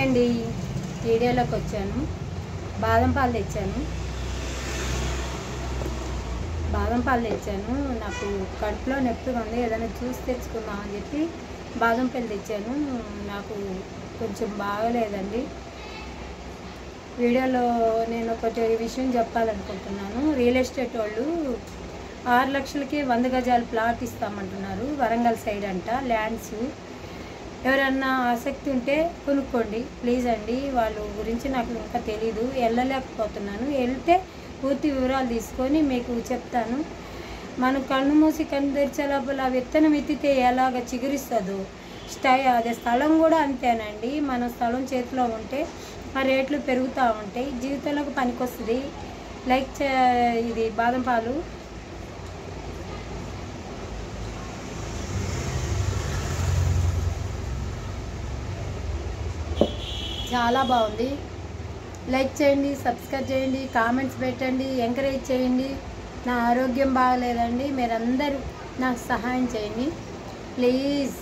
Hi అండి, వీడియోలోకి వచ్చాను. బాదం పాలు తెచ్చాను. నాకు కడుపులో నొప్పిగా ఉంది, ఏదైనా జ్యూస్ తెచ్చుకుందామని చెప్పి బాదం పాలు తెచ్చాను. నాకు కొంచెం బాగలేదండి. వీడియోలో నేను ఒకటి విషయం చెప్పాలనుకుంటున్నాను. రియల్ ఎస్టేట్ వాళ్ళు 6 లక్షలకి 100 గజాల ప్లాట్ ఇస్తామంటున్నారు. వరంగల్ సైడ్ అంట ల్యాండ్స్. ఎవరన్నా ఆసక్తి ఉంటే కొనుక్కోండి ప్లీజ్ అండి. వాళ్ళ గురించి నాకు ఇంకా తెలీదు, వెళ్ళలేకపోతున్నాను. వెళ్తే పూర్తి వివరాలు తీసుకొని మీకు చెప్తాను. మనం కన్ను మూసి కన్ను తెరిచే లోపల విత్తనం ఎత్తితే ఎలాగ చిగురిస్తుందో అదే స్థలం కూడా అంతేనండి. మన స్థలం చేతిలో ఉంటే ఆ రేట్లు పెరుగుతూ ఉంటాయి, జీవితంలోకి పనికొస్తుంది. ఇది బాదం పాలు చాలా బాగుంది. లైక్ చేయండి, సబ్స్క్రైబ్ చేయండి, కామెంట్స్ పెట్టండి, ఎంకరేజ్ చేయండి. నా ఆరోగ్యం బాగలేదండి, మీరందరూ నాకు సహాయం చేయండి ప్లీజ్.